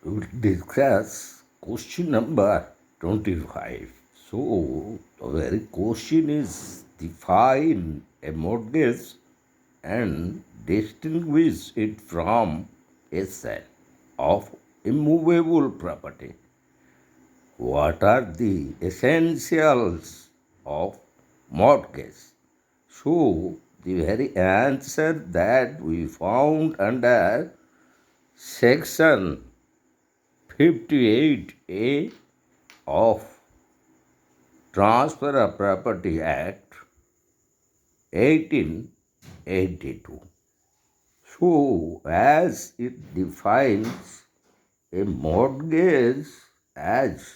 We will discuss question number 25. So, the very question is define a mortgage and distinguish it from a sale of immovable property. What are the essentials of mortgage? So, the very answer that we found under section 58A of Transfer of Property Act 1882. So, as it defines a mortgage as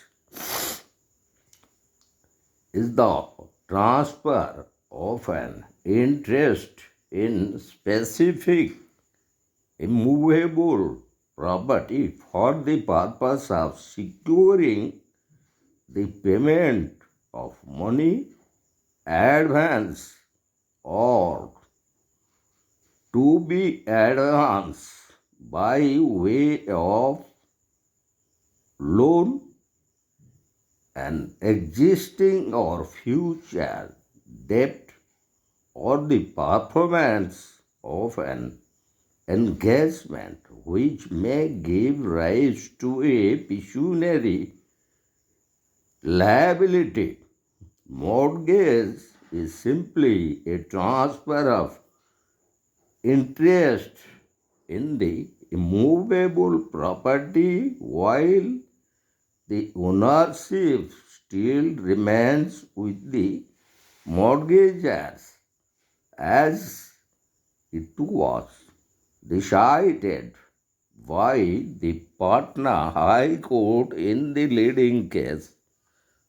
is the transfer of an interest in specific immovable property for the purpose of securing the payment of money, advance, or to be advanced by way of loan, an existing or future debt, or the performance of an engagement which may give rise to a pecuniary liability. Mortgage is simply a transfer of interest in the immovable property while the ownership still remains with the mortgagors, as it was decided by the Patna High Court in the leading case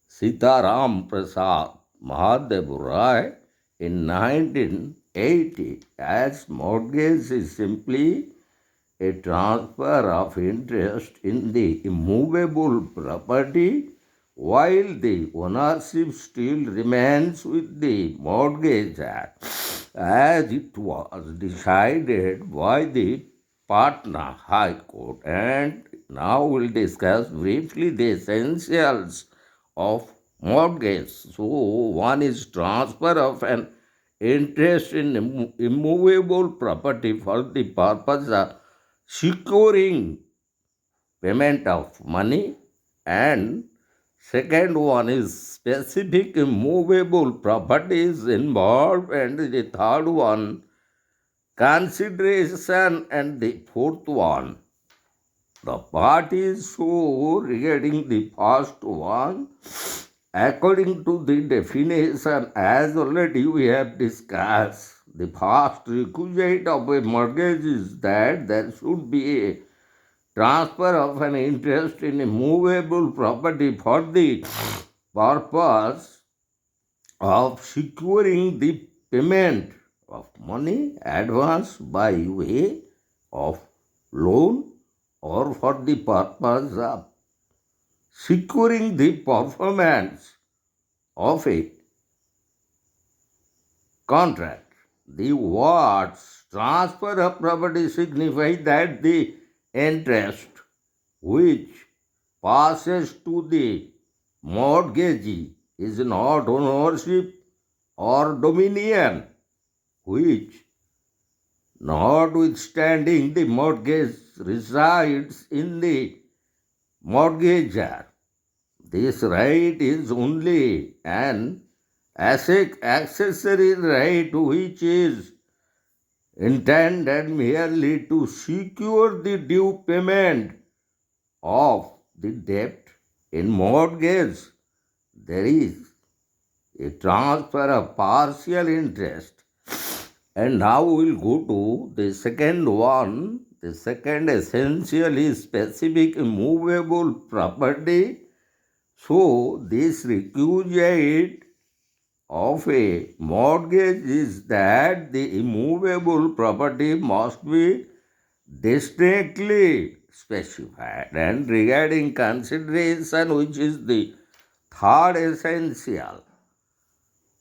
Sitaram Prasad Mahadev Rai in 1980, as mortgage is simply a transfer of interest in the immovable property while the ownership still remains with the mortgagor, as it was decided by the Patna High Court. And now we'll discuss briefly the essentials of mortgage. So, one is transfer of an interest in immovable property for the purpose of securing payment of money, and second one is specific immovable properties involved, and the third one consideration, and the fourth one the parties. So regarding the first one, according to the definition, as already we have discussed, the first requisite of a mortgage is that there should be a transfer of an interest in a movable property for the purpose of securing the payment of money advance by way of loan, or for the purpose of securing the performance of a contract. The words transfer of property signify that the interest which passes to the mortgagee is not ownership or dominion, which, notwithstanding the mortgage, resides in the mortgagor. This right is only an accessory right which is intended merely to secure the due payment of the debt. In mortgage, there is a transfer of partial interest. And now we will go to the second one. The second essential is specific immovable property. So, this requisite of a mortgage is that the immovable property must be distinctly specified. And regarding consideration, which is the third essential,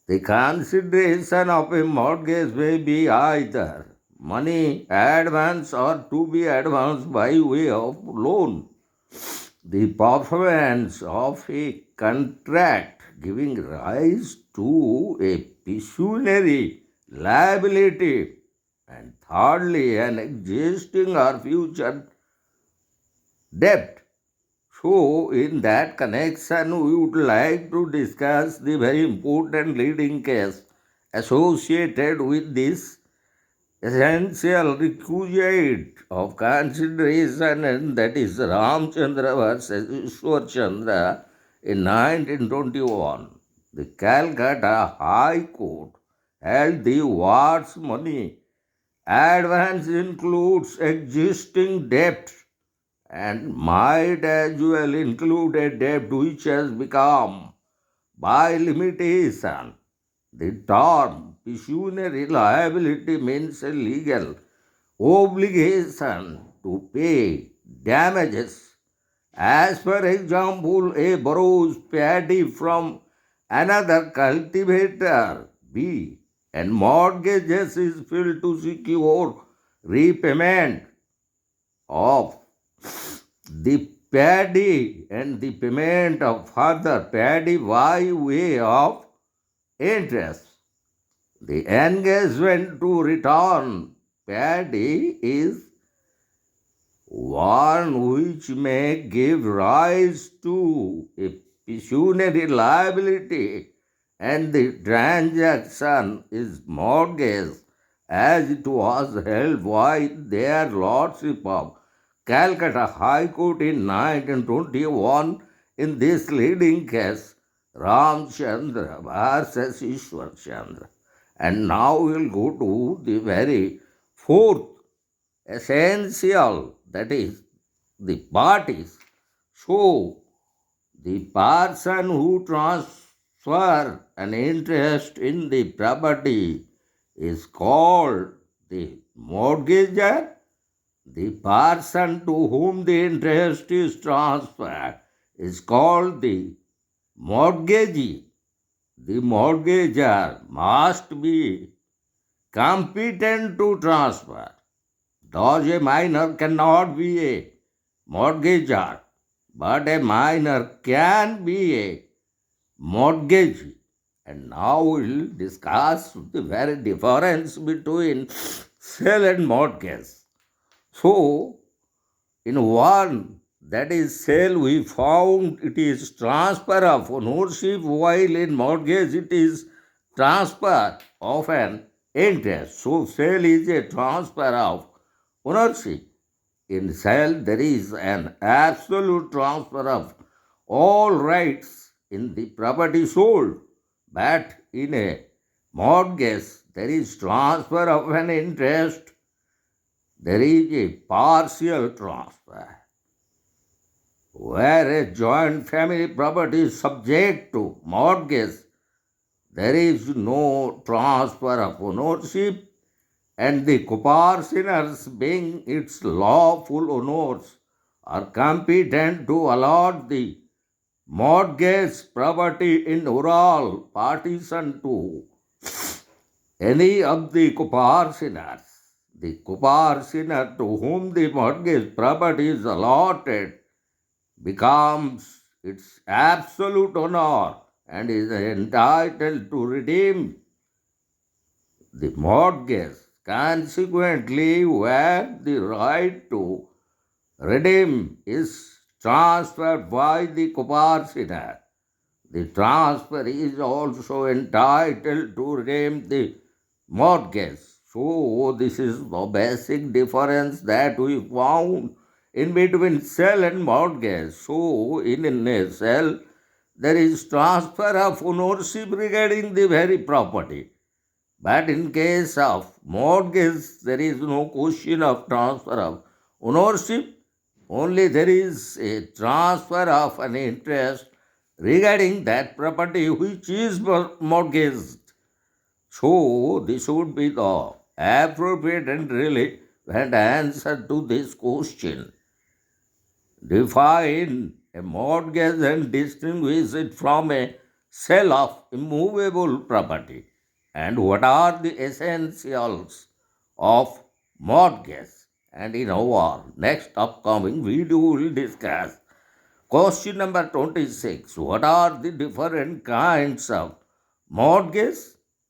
the consideration of a mortgage may be either money advance or to be advanced by way of loan. the performance of a contract giving rise to a pecuniary liability, and thirdly, an existing or future debt. So, in that connection, we would like to discuss the very important leading case associated with this essential requisite of consideration, and that is Ramchandra versus Ishwar Chandra in 1921. The Calcutta High Court held the words money advance includes existing debt and might as well include a debt which has become, by limitation, the term pecuniary liability means a legal obligation to pay damages. As for example, A borrows paddy from another cultivator B and mortgages his field to secure repayment of the paddy and the payment of further paddy by way of interest. The engagement to return paddy is one which may give rise to a pecuniary liability, and the transaction is mortgaged as it was held by their Lordship of Calcutta High Court in 1921 in this leading case, Ramchandra versus Ishwar Chandra. And now we'll go to the very fourth essential, that is, the parties. So, the person who transfer an interest in the property is called the mortgager. The person to whom the interest is transferred is called the mortgagee. The mortgager must be competent to transfer. Thus, a minor cannot be a mortgager, but a minor can be a mortgagee. And now we'll discuss the very difference between sale and mortgage. So, in one, that is sale, we found it is transfer of ownership, while in mortgage it is transfer of an interest. So, sale is a transfer of ownership. In sale, there is an absolute transfer of all rights in the property sold, but in a mortgage, there is transfer of an interest, there is a partial transfer. Where a joint family property is subject to mortgage, there is no transfer of ownership, and the corporations, being its lawful owners, are competent to allot the mortgage property in oral partition to any of the corporations. The corporation to whom the mortgage property is allotted becomes its absolute owner and is entitled to redeem the mortgage. Consequently, where the right to redeem is transferred by the corporation, the transfer is also entitled to redeem the mortgage. So, this is the basic difference that we found in between sale and mortgage. So, in a sale, there is transfer of ownership regarding the very property. But in case of mortgage, there is no question of transfer of ownership, only there is a transfer of an interest regarding that property which is mortgaged. So, this would be the appropriate and relevant answer to this question. Define a mortgage and distinguish it from a sale of immovable property. And what are the essentials of mortgage? And in our next upcoming video, we will discuss Question number 26. What are the different kinds of mortgage?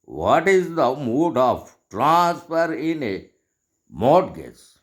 What is the mode of transfer in a mortgage?